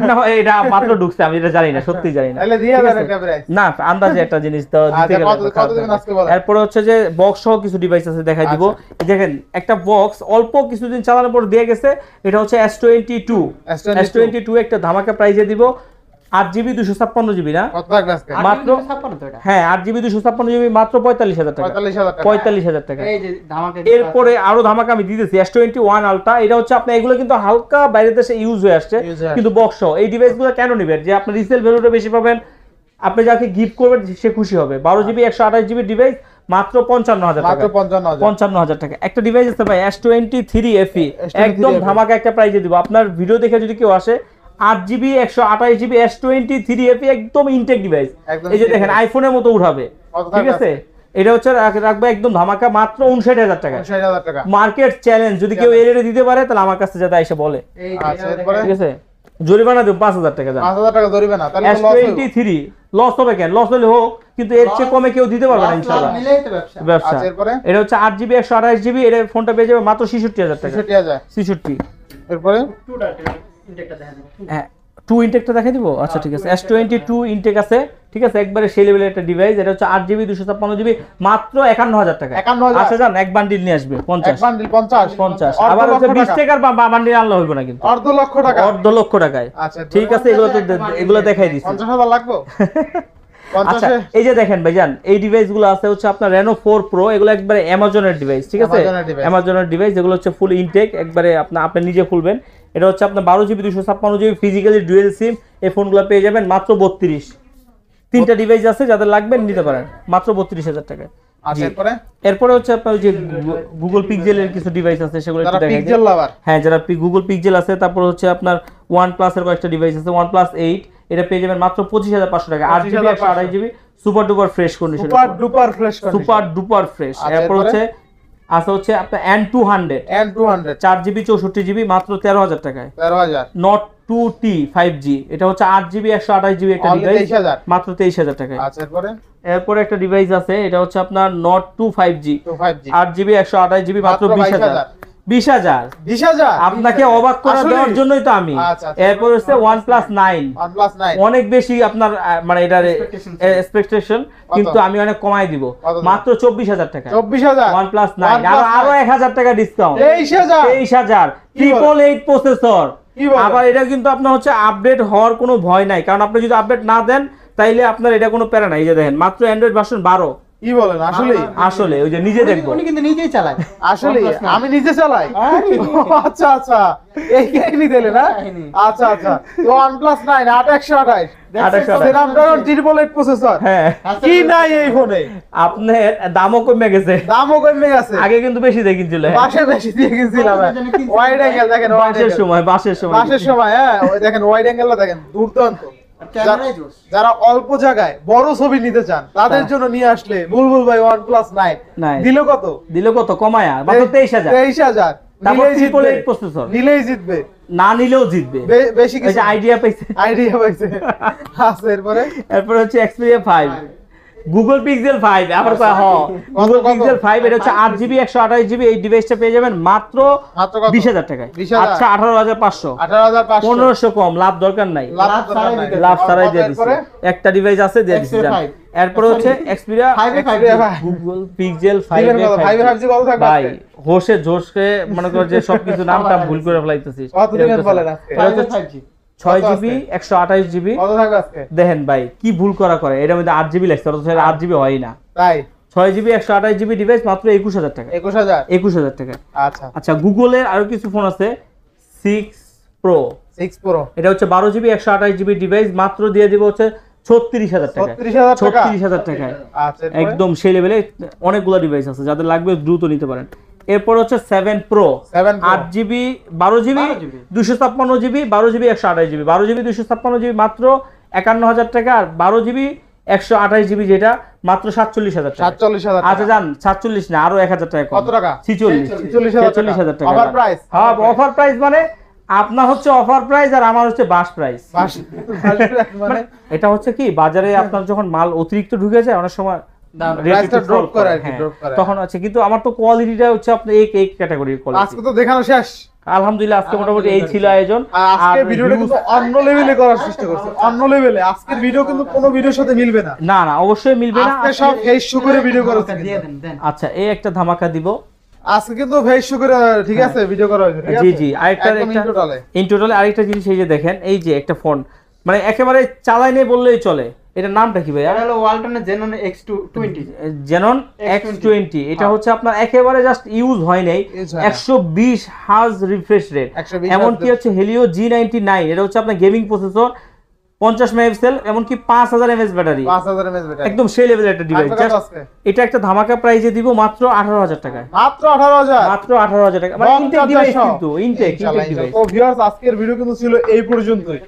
না, এটা মাত্র ঢুকছে, আমি এটা জানি না, সত্যি জানি না। তাহলে দিয়ে দেন একটা প্রাইস না আন্দাজে একটা জিনিস তো দিতে গেলে কত দিন আজকে বলেন। এরপর হচ্ছে যে বক্স সহ কিছু ডিভাইস আছে দেখাই দিব। দেখেন একটা বক্স অল্প কিছুদিন চালানোর পর দিয়ে গেছে, এটা হচ্ছে S22 একটা ধামাকা প্রাইসে দিব। 8GB 256GB না মাত্র, হ্যাঁ 8GB 256GB মাত্র 45000 টাকা। 45000 টাকা। এই যে ধামাকা। এরপরে আরো ধামাকা আমি দিতেছি S21 আলট্রা, এটা হচ্ছে আপনি এগুলো কিন্তু হালকা বাইরের দেশে ইউজ হয়ে আসছে, কিন্তু বক্স এই ডিভাইসগুলো কেন নেবেন? যে আপনি রিসেল ভ্যালুটা বেশি পাবেন, আপনি যাকে গিফট করবেন সে খুশি হবে। 12GB 128GB ডিভাইস মাত্র 55000 টাকা। 55000 টাকা। একটা ডিভাইস আছে ভাই S23 FE, একদম ধামাকা একটা প্রাইসে দিব। আপনার ভিডিও দেখে যদি কেউ আসে, 8GB 128GB S23 FE একদম ইনটেক ডিভাইস, এই যে দেখেন আইফোনের মতো উঠাবে, ঠিক আছে এটা হচ্ছে রাখবে একদম ধামাকা মাত্র 59000 টাকা। মার্কেট চ্যালেঞ্জ, যদি কেউ এর দিতে পারে তাহলে আমার কাছে যাতে এসে বলে। ঠিক আছে জরিমানা দেব 5000 টাকা। 5000 টাকা জরিমানা, তাহলে S23 লস হবে কেন? লস হলে হোক, কিন্তু এর চেয়ে কমে কেউ দিতে পারবে না ইনশাআল্লাহ। ব্যবসা। এটা হচ্ছে 8GB 128GB, এর ফোনটা পেয়ে যাবে মাত্র 66000 টাকা। 66। এরপরে হ্যাঁ 2 ইনটেকটা দেখাই দিব। আচ্ছা ঠিক আছে, S22 ইনটেক আছে, ঠিক আছে একবারে সেই লেভেলের একটা ডিভাইস। এটা হচ্ছে 8GB 256GB মাত্র 51000 টাকা। আচ্ছা জান এক বান্ডিল নিয়ে আসবে 50 আবার হচ্ছে 20 টাকার বান্ডিল আনলে হইব না, কিন্তু অর্ধ লক্ষ টাকায়। আচ্ছা ঠিক আছে, এগুলো দেখাই দিছি। 50000 লাগবে। আচ্ছা এই যে দেখেন ভাইজান, এই ডিভাইসগুলো আছে হচ্ছে আপনার Reno 4 Pro, এগুলো একবারে অ্যামাজনের ডিভাইস, ঠিক আছে অ্যামাজনের ডিভাইস, এগুলো হচ্ছে ফুল ইনটেক, একবারে আপনি নিজে খুলবেন। এটা হচ্ছে আপনার 12GB 256GB ফিজিক্যালি ডুয়াল সিম। এই ফোনগুলো পেয়ে যাবেন মাত্র 32। তিনটা ডিভাইস আছে, যাদের লাগবে নিতে পারেন মাত্র 32000 টাকা। এরপরে হচ্ছে আপনার যে গুগল পিক্সেলের কিছু ডিভাইস আছে, সেগুলো একটু দেখাই দিই। হ্যাঁ যারা গুগল পিক্সেল আছে, তারপর হচ্ছে আপনার OnePlus এর কয়েকটা ডিভাইস আছে, OnePlus 8 এটা পেয়ে যাবেন মাত্র 25500 টাকা। 8GB 128GB super duper fresh condition, super duper fresh. এরপর হচ্ছে আপনার N200 4GB 64GB মাত্র 13000 টাকায়। Note 2T 5G, এটা হচ্ছে 8GB 128GB একটা ডিভাইস মাত্র 23000 টাকায়। এরপরে একটা ডিভাইস আছে, এটা হচ্ছে আপনার Note 2 5G 8GB 128GB মাত্র 20000। আপনাকে অবাক করে দেওয়ার জন্যই তো আমি। এরপর হচ্ছে OnePlus 9 অনেক বেশি আপনার মানে এটার এক্সপেকটেশন, কিন্তু আমি অনেক কমাই দিব মাত্র 24000 টাকা। OnePlus 9 আরো 1000 টাকা ডিসকাউন্ট, 23000 888 প্রসেসর। আবার এটা কিন্তু আপনার হচ্ছে আপডেট হওয়ার কোনো ভয় নাই, কারণ আপনি যদি আপডেট না দেন তাইলে আপনার এটা কোনো প্যারা নাই। এই যে দেখেন মাত্র অ্যান্ড্রয়েড ভার্সন 12। কি বলেন আসলে? আসলে ওই যে নিজে দেখবো। উনি কিন্তু নিজেই চালায়। আসলে আমি নিজে চালাই? আচ্ছা আচ্ছা, এই কাহিনী দিলে না? আচ্ছা আচ্ছা। তো OnePlus 9 8128 Snapdragon 888 প্রসেসর। হ্যাঁ, কি নাই এই ফোনে? আপনার দামও কমে গেছে, দামও কমে গেছে। আগে কিন্তু বেশি দিয়ে কিনছিল। বাসে বেশি দিয়ে কিনছিলাম। ওয়াইড অ্যাঙ্গেল দেখেন, বাসের সময় বাসের সময় হ্যাঁ, ওই দেখেন ওয়াইড অ্যাঙ্গেলটা দেখেন, দুর্দান্ত। ক্যামেরাই জোস। যারা অল্প জায়গায় বড় ছবি নিতে চান তাদের জন্য নিয়ে আসলে বুলবুল ভাই OnePlus 9 দিল কত? দিল কত কমায়া? মাত্র 23000। 23000 তারপর নিলেই জিতবে। 888 প্রসেসর। নিলেই জিতবে, না নিলেও জিতবে। বেশি এই কিছু যে আইডিয়া পাইছে। আচ্ছা, এরপর হচ্ছে Xperia 5, Google Pixel 5। আবার কয় Google Pixel 5 এটা হচ্ছে 8GB 128GB। এই ডিভাইসটা পেয়ে যাবেন মাত্র 20000 টাকায়। 20,000 আচ্ছা 18500, 18500 1500 কম, লাভ দরকার নাই, লাভ ছাড়াই দিয়ে দিচ্ছি। একটা ডিভাইস আছে দিয়ে দিচ্ছি। এরপর হচ্ছে Xperia Google Pixel 5 ভাই হোসে জোশকে মনে কর যে সবকিছু নামটা ভুল করে ফেলাইতেছি। কত দিবেন বলেন আজকে? 6GB 128GB। কত থাকবে আজকে? দেখেন ভাই কি ভুল করা করে, এটার মধ্যে 8GB লাগছে, অথচ 8GB হয় না। তাই 6GB 128GB ডিভাইস মাত্র 21000 টাকা। 21000 টাকা। আচ্ছা আচ্ছা, গুগলের আরো কিছু ফোন আছে 6 Pro। 6 Pro এটা হচ্ছে 12GB 128GB ডিভাইস, মাত্র দিয়ে দিব হচ্ছে 36000 টাকা। 36000 টাকায় আচ্ছা, একদম সেই লেভেলে অনেকগুলো ডিভাইস আছে, যাদের লাগবে দ্রুত নিতে পারেন। এরপর হচ্ছে 7 Pro 8GB 12GB 256GB 12GB 128GB 12GB 256GB মাত্র 51000 টাকা। আর 12GB 128GB যেটা মাত্র 47000 টাকা। 47000 আচ্ছা যান 47 না, আরো 1000 টাকা কম। কত টাকা? 46000 টাকা অফার প্রাইস। হ্যাঁ, অফার প্রাইস মানে আপনার হচ্ছে অফার প্রাইস আর আমার হচ্ছে বাস প্রাইস। মানে এটা হচ্ছে কি বাজারে আপনার যখন মাল অতিরিক্ত ঢুকে যায় অনেক সময় প্রাইসটা ড্রপ করে আর কি, ড্রপ করে তখন আছে। কিন্তু আমার তো কোয়ালিটিটা হচ্ছে আপনার এক ক্যাটাগরির কোয়ালিটি। আজকে তো দেখানো শেষ আলহামদুলিল্লাহ, আজকে মোটামুটি এই ছিল আয়োজন। আজকে ভিডিওটা কিন্তু অন্য লেভেলে করার চেষ্টা করছি, অন্য লেভেলে। আজকের ভিডিও কিন্তু কোনো ভিডিওর সাথে মিলবে না। না না, অবশ্যই মিলবে না। আজকে সব ফেস শো করে ভিডিও করেছি। আচ্ছা, এই একটা ধামাকা দিব আজকে কিন্তু ফেস শো করে, ঠিক আছে, ভিডিও করা হয়েছে, ঠিক আছে। জি জি, আরেকটা ইন টোটালে আরেকটা জিনিস এই যে দেখেন, এই যে একটা ফোন মানে একেবারে চালাই নেই বললেই চলে। এটার নামটা কি ভাইয়া? এটা হলো ওয়ালটনের Xenon X20। Xenon X20 এটা হচ্ছে আপনার একেবারে জাস্ট ইউজ হয় নাই। 120 হার্জ রিফ্রেশ রেট, এমনকি হচ্ছে Helio G99। এটা হচ্ছে আপনার গেমিং প্রসেসর, 50 মেগাপিক্সেল, এমনকি 5000 mAh ব্যাটারি। 5000 mAh ব্যাটারি, একদম সেই লেভেলের একটা ডিভাইস। এটা একটা ধামাকা প্রাইসে দিব মাত্র 18000 টাকায়। মাত্র 18000, মাত্র 18000 টাকা। মানে ইনটেক ডিভাইস, কিন্তু ইনটেক ডিভাইস। তো ভিউয়ার্স, আজকের ভিডিও কিন্তু ছিল এই পর্যন্তই।